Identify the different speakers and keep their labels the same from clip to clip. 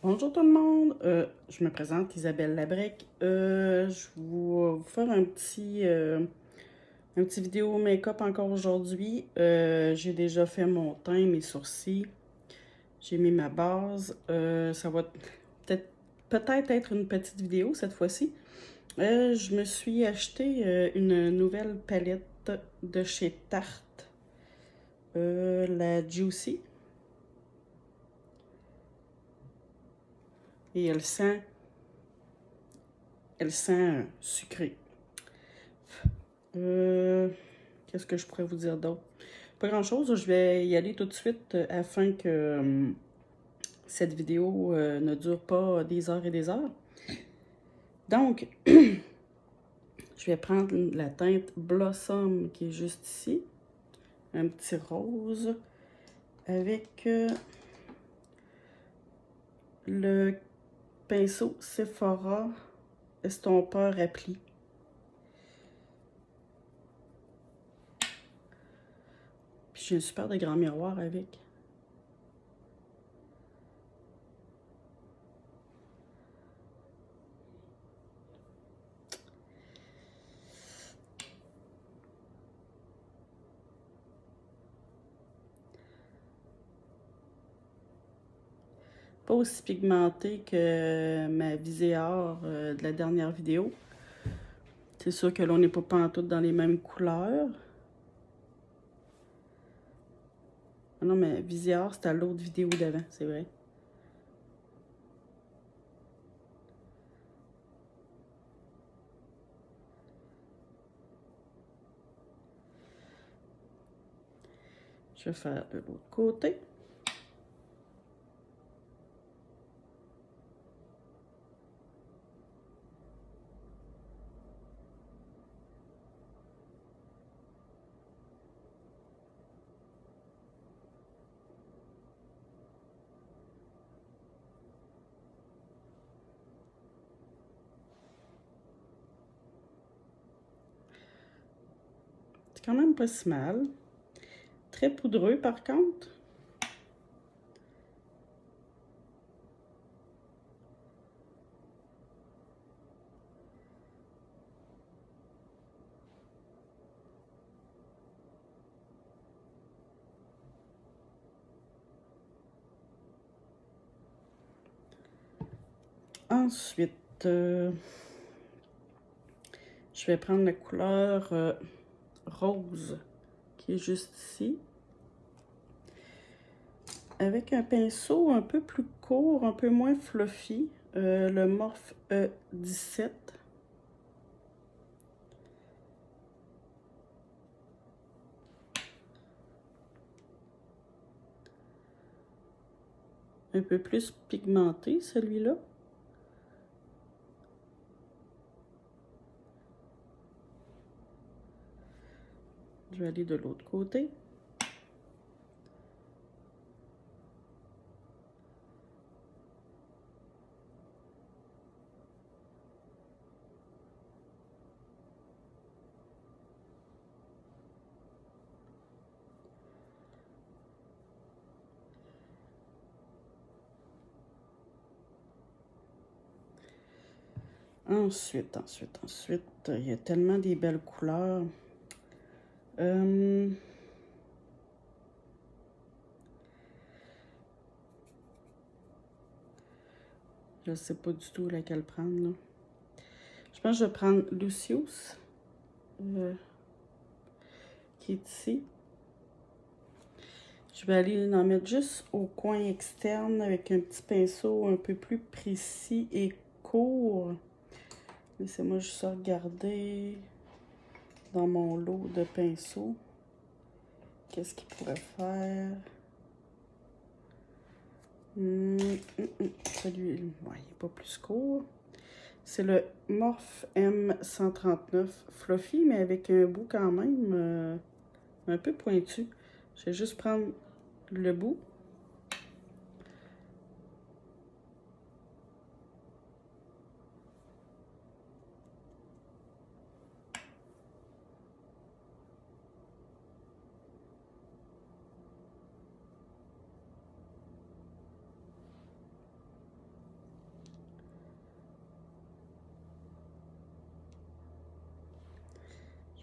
Speaker 1: Bonjour tout le monde, je me présente Isabelle Labrec. Je vais vous faire un petit vidéo make-up encore aujourd'hui. J'ai déjà fait mon teint, mes sourcils, j'ai mis ma base. Ça va peut-être être une petite vidéo cette fois-ci. Je me suis acheté une nouvelle palette de chez Tarte, la Juicy, et elle sent sucré. Qu'est-ce que je pourrais vous dire d'autre? Pas grand-chose, je vais y aller tout de suite afin que cette vidéo ne dure pas des heures et des heures. Donc, je vais prendre la teinte Blossom qui est juste ici, un petit rose, avec le pinceau Sephora estompeur à plis. Puis j'ai un super de grand miroir avec. Pas aussi pigmenté que ma Viséar de la dernière vidéo. C'est sûr que là, on n'est pas pantoute dans les mêmes couleurs. Ah non, mais Viséar, c'était à l'autre vidéo d'avant, c'est vrai. Je vais faire de l'autre côté. C'est quand même pas si mal. Très poudreux, par contre. Ensuite, je vais prendre la couleur rose qui est juste ici. Avec un pinceau un peu plus court, un peu moins fluffy, le Morphe E17. Un peu plus pigmenté, celui-là. Je vais aller de l'autre côté. Ensuite, il y a tellement des belles couleurs. Je sais pas du tout laquelle prendre, là. Je pense que je vais prendre Lucius, qui est ici. Je vais aller en mettre juste au coin externe avec un petit pinceau un peu plus précis et court. Laissez-moi juste regarder dans mon lot de pinceaux. Qu'est-ce qu'il pourrait faire? Celui, ouais, il n'est pas plus court. C'est le Morphe M139 Fluffy, mais avec un bout quand même un peu pointu. Je vais juste prendre le bout.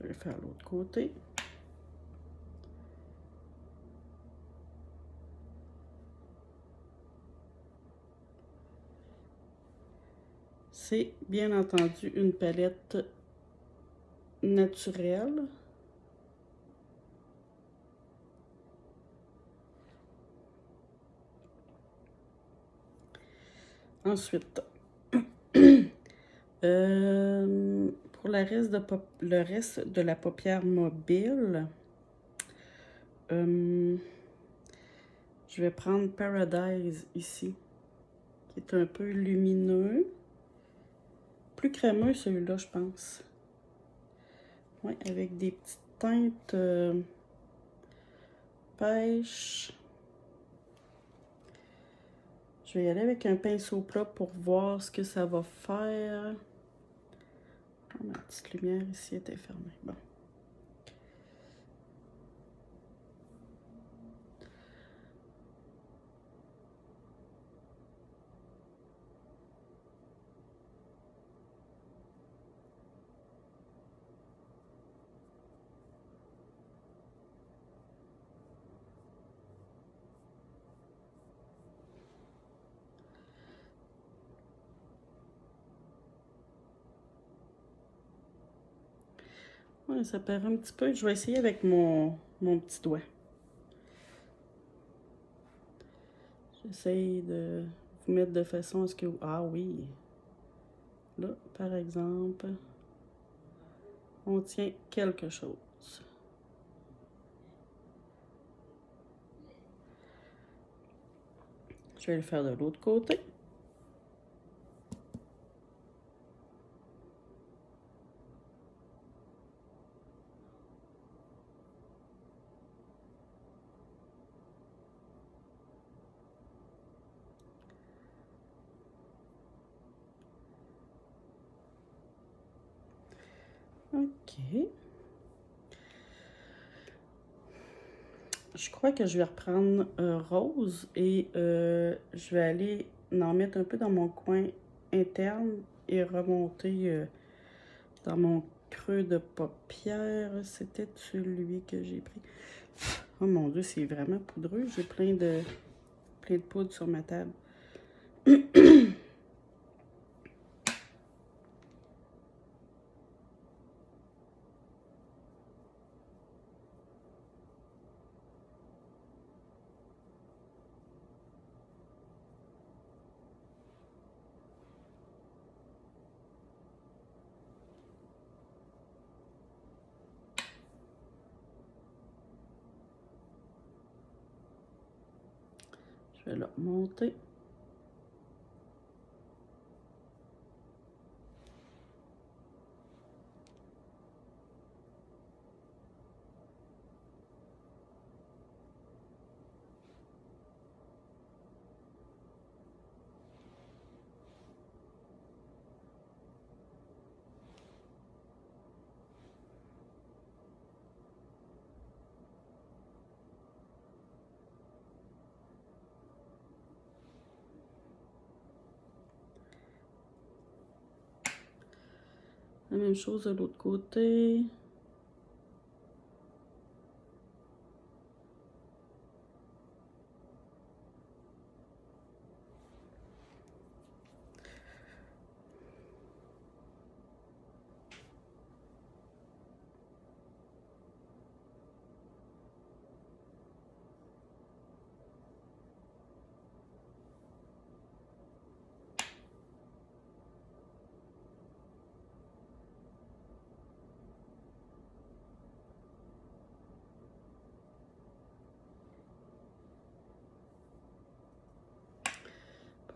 Speaker 1: Je vais faire l'autre côté. C'est bien entendu une palette naturelle. Ensuite, pour le reste de la paupière mobile, je vais prendre Paradise ici, qui est un peu lumineux. Plus crémeux celui-là, je pense. Oui, avec des petites teintes pêche. Je vais y aller avec un pinceau plat pour voir ce que ça va faire. Oh, ma petite lumière ici était fermée. Bon. Ouais, ça perd un petit peu. Je vais essayer avec mon petit doigt. J'essaye de vous mettre de façon à ce que... Ah oui! Là, par exemple, on tient quelque chose. Je vais le faire de l'autre côté. OK. Je crois que je vais reprendre rose et je vais aller en mettre un peu dans mon coin interne et remonter dans mon creux de paupière. C'était celui que j'ai pris. Oh mon Dieu, c'est vraiment poudreux. J'ai plein de poudre sur ma table. Je vais le remonter. La même chose de l'autre côté.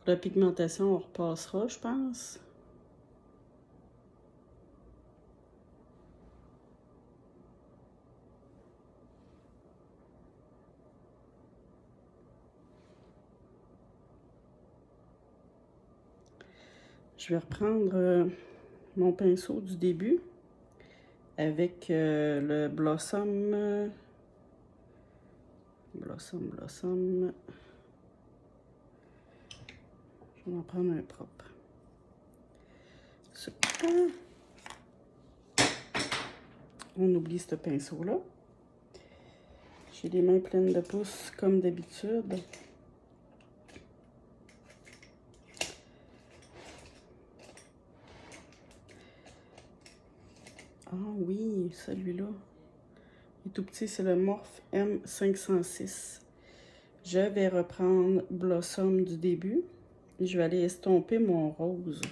Speaker 1: Pour la pigmentation, on repassera, je pense. Je vais reprendre mon pinceau du début avec le Blossom. Blossom. Je vais en prendre un propre. On oublie ce pinceau-là. J'ai les mains pleines de pouces comme d'habitude. Ah oui, celui-là. Il est tout petit, c'est le Morphe M506. Je vais reprendre Blossom du début. Et je vais aller estomper mon rose.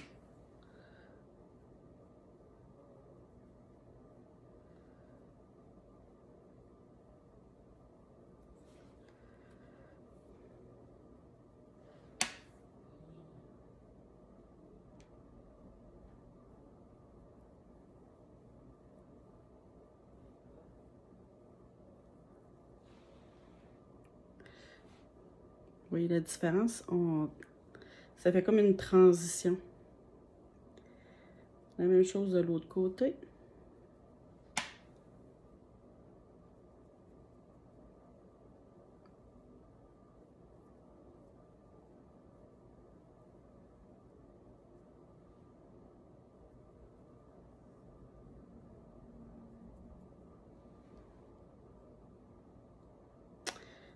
Speaker 1: Vous voyez la différence? Ça fait comme une transition. La même chose de l'autre côté.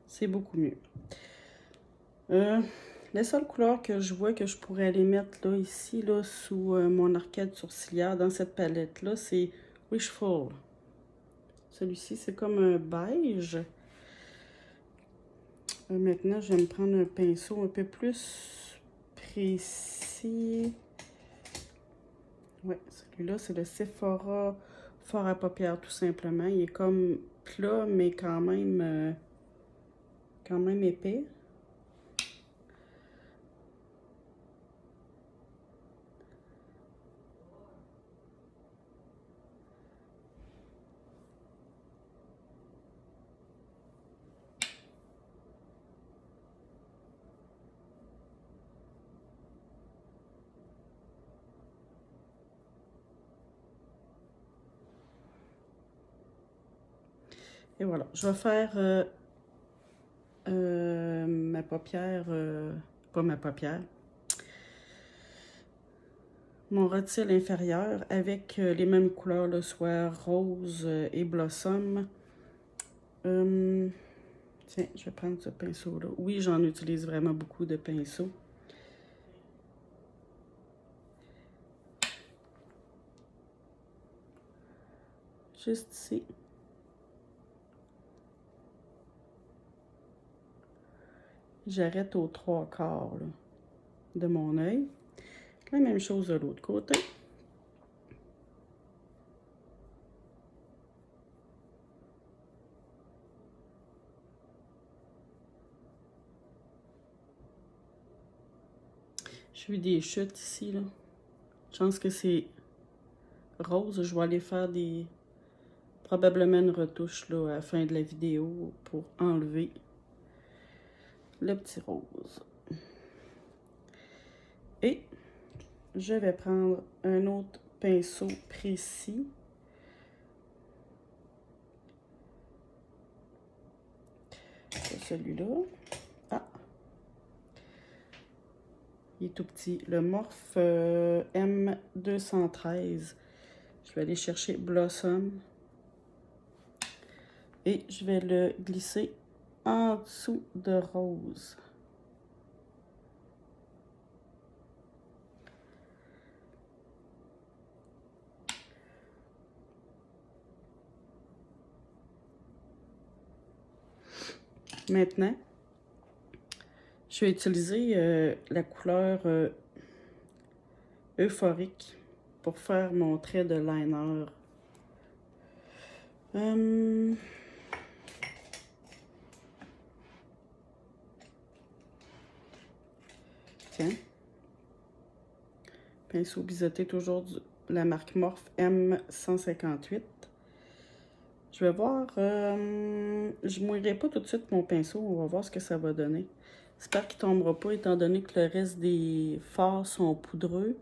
Speaker 1: C'est beaucoup mieux. La seule couleur que je vois que je pourrais aller mettre là, ici, là, sous mon arcade sourcilière, dans cette palette-là, c'est Wishful. Celui-ci, c'est comme un beige. Maintenant, je vais me prendre un pinceau un peu plus précis. Ouais, celui-là, c'est le Sephora fort à paupières, tout simplement. Il est comme plat, mais quand même épais. Et voilà, je vais faire ma paupière, pas ma paupière, mon retile inférieur avec les mêmes couleurs, là, soit rose et blossom. Tiens, je vais prendre ce pinceau-là. Oui, j'en utilise vraiment beaucoup de pinceaux. Juste ici. J'arrête aux 3/4 là, de mon œil. La même chose de l'autre côté. Je fais des chutes ici, là. Je pense que c'est rose. Je vais aller faire probablement une retouche là, à la fin de la vidéo pour enlever le petit rose. Et je vais prendre un autre pinceau précis. C'est celui-là. Ah! Il est tout petit. Le Morphe M213. Je vais aller chercher Blossom. Et je vais le glisser en dessous de rose. Maintenant, je vais utiliser la couleur euphorique pour faire mon trait de liner. Tiens. Pinceau biseauté, toujours de la marque Morphe M158. Je vais voir, je ne mouillerai pas tout de suite mon pinceau, on va voir ce que ça va donner. J'espère qu'il ne tombera pas étant donné que le reste des fards sont poudreux.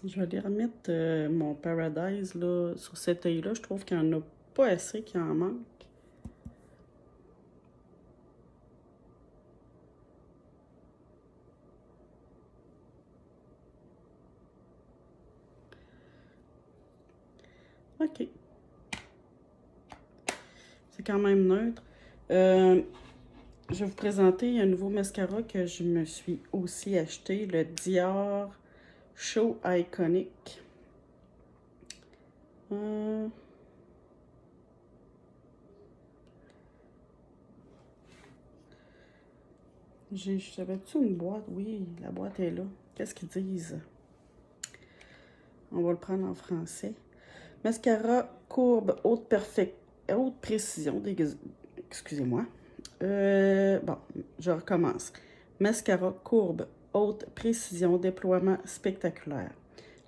Speaker 1: Je vais aller remettre mon Paradise là, sur cet œil-là. Je trouve qu'il n'y en a pas assez, qu'il en manque. OK. C'est quand même neutre. Je vais vous présenter un nouveau mascara que je me suis aussi acheté, le Dior Show Iconic. J'avais-tu une boîte? Oui, la boîte est là. Qu'est-ce qu'ils disent? On va le prendre en français. Mascara courbe haute précision. Excusez-moi. Bon, je recommence. Mascara courbe haute précision, déploiement spectaculaire.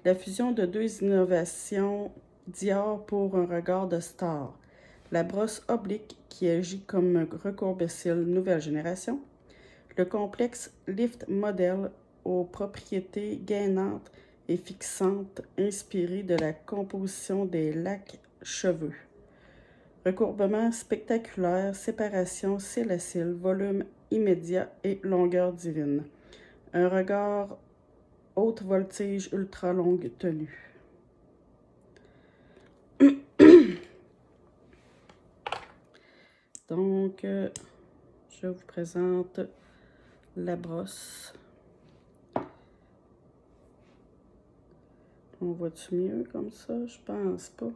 Speaker 1: La fusion de deux innovations Dior pour un regard de star. La brosse oblique qui agit comme un recourbe-cils nouvelle génération. Le complexe Lift Model aux propriétés gainantes et fixantes inspirées de la composition des lacs cheveux. Recourbement spectaculaire, séparation cil à cil, volume immédiat et longueur divine. Un regard haute voltige ultra longue tenue. Donc, je vous présente la brosse. On voit-tu mieux comme ça? Je pense pas.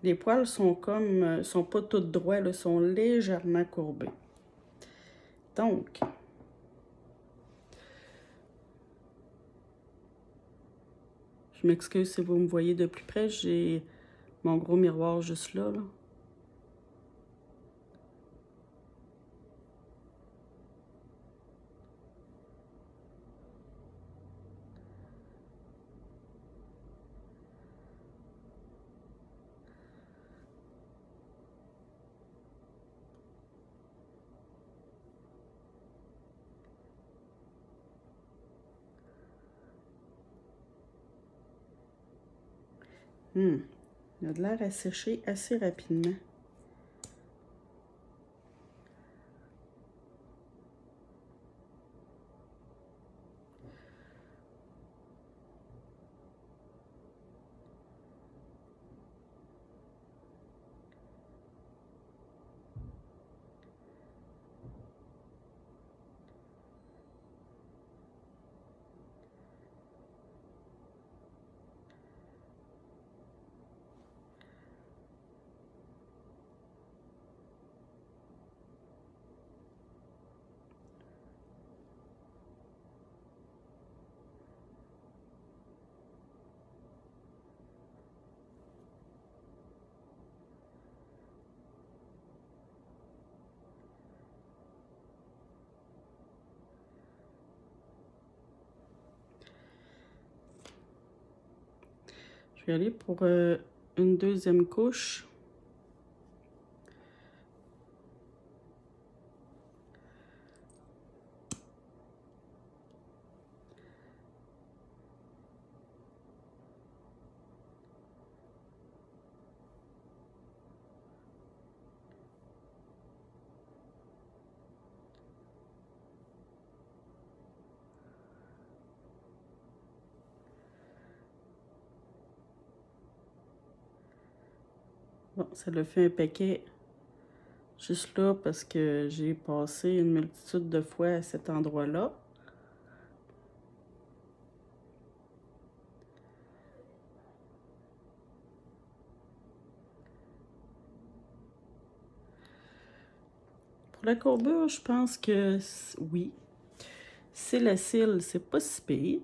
Speaker 1: Les poils sont sont pas tout droits, là, sont légèrement courbés. Donc, je m'excuse si vous me voyez de plus près, j'ai mon gros miroir juste là. Il a de l'air à sécher assez rapidement. Je vais aller pour une deuxième couche. Bon, ça le fait un paquet juste là parce que j'ai passé une multitude de fois à cet endroit-là. Pour la courbure, je pense que oui. Cil à cil, c'est pas si pire.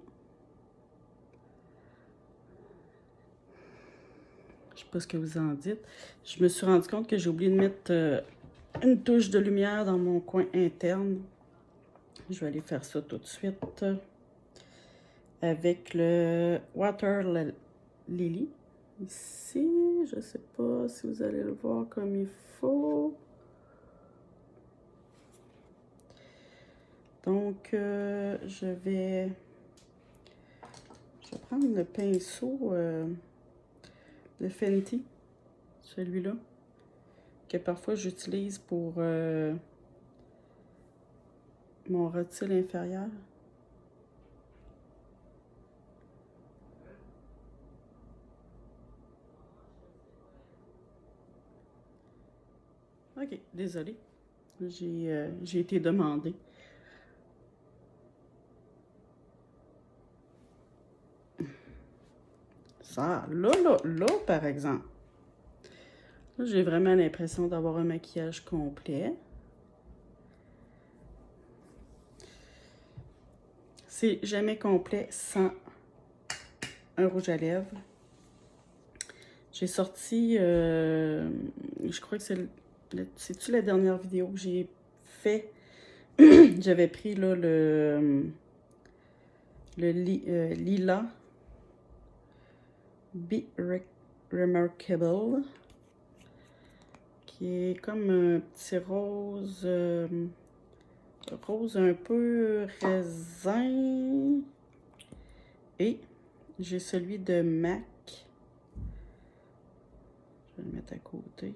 Speaker 1: Je sais pas ce que vous en dites. Je me suis rendu compte que j'ai oublié de mettre une touche de lumière dans mon coin interne. Je vais aller faire ça tout de suite avec le Water Lily. Ici, je sais pas si vous allez le voir comme il faut. Donc, je vais prendre le pinceau de Fenty, celui-là, que parfois j'utilise pour mon rotule inférieur. Ok, désolée. J'ai été demandée. Ça, là, par exemple. Là, j'ai vraiment l'impression d'avoir un maquillage complet. C'est jamais complet sans un rouge à lèvres. J'ai sorti, je crois que c'est-tu la dernière vidéo que j'ai fait? J'avais pris là le Lila Be Remarkable, qui est comme un petit rose, rose un peu raisin. Et j'ai celui de MAC. Je vais le mettre à côté.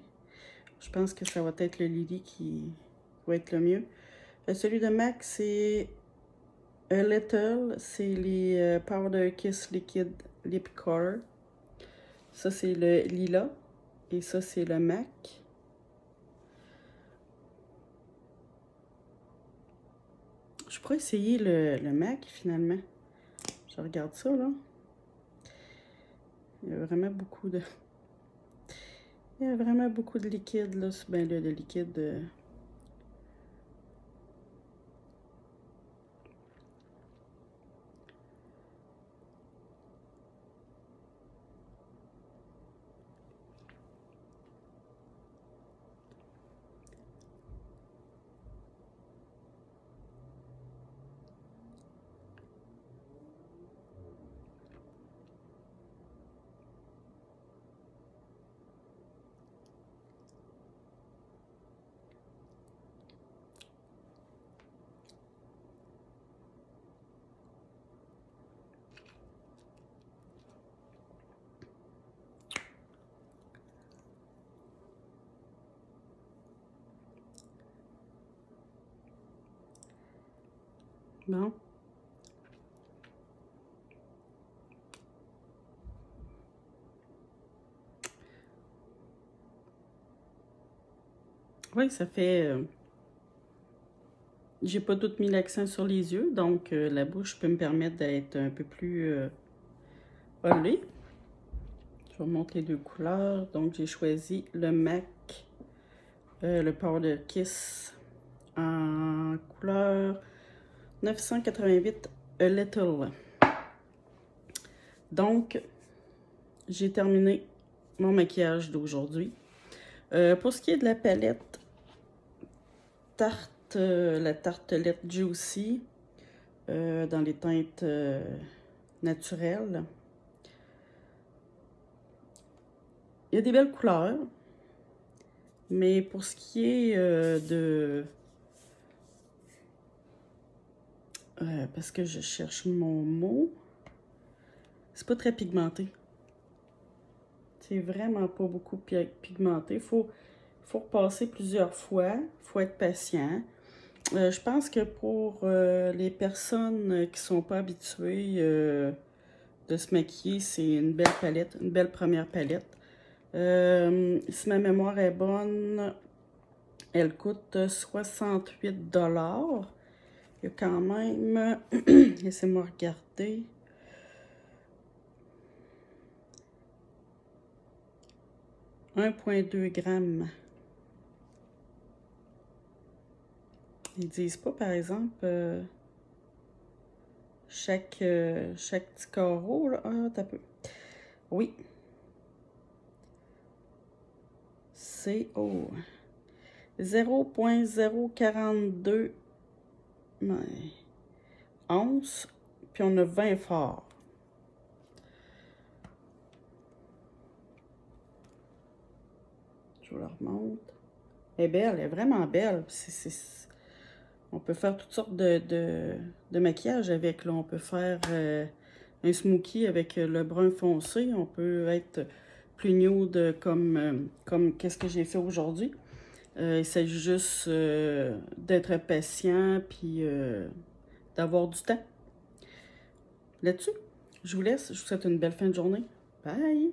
Speaker 1: Je pense que ça va être le Lily qui va être le mieux. Celui de MAC, c'est A Little. C'est les Powder Kiss Liquid Lip Color. Ça, c'est le Lila. Et ça, c'est le MAC. Je pourrais essayer le MAC, finalement. Je regarde ça, là. Il y a vraiment beaucoup de... Il y a vraiment beaucoup de liquide, là. Ben, le liquide... Bon. Oui, ça fait... j'ai pas tout mis l'accent sur les yeux, donc la bouche peut me permettre d'être un peu plus olée. Je vous montre les deux couleurs. Donc, j'ai choisi le MAC, le Powder Kiss en couleur 988 A Little. Donc, j'ai terminé mon maquillage d'aujourd'hui. Pour ce qui est de la palette Tarte, la tartelette Juicy, dans les teintes naturelles, il y a des belles couleurs, mais pour ce qui est parce que je cherche mon mot, c'est pas très pigmenté. C'est vraiment pas beaucoup pigmenté. Faut repasser plusieurs fois. Faut être patient. Je pense que pour les personnes qui sont pas habituées de se maquiller, c'est une belle palette, une belle première palette. Si ma mémoire est bonne, elle coûte 68 $. Il y a quand même, laissez-moi regarder, 1,2 grammes. Ils disent pas, par exemple, chaque petit carreau, là. Ah, t'as peu. Oui. C'est 0,042 onces, puis on a 20 forts. Je vous la remonte. Elle est belle, elle est vraiment belle. On peut faire toutes sortes de maquillage avec. Là. On peut faire un smokey avec le brun foncé. On peut être plus nude comme qu'est-ce que j'ai fait aujourd'hui. Il s'agit juste d'être patient puis d'avoir du temps. Là-dessus, je vous laisse. Je vous souhaite une belle fin de journée. Bye!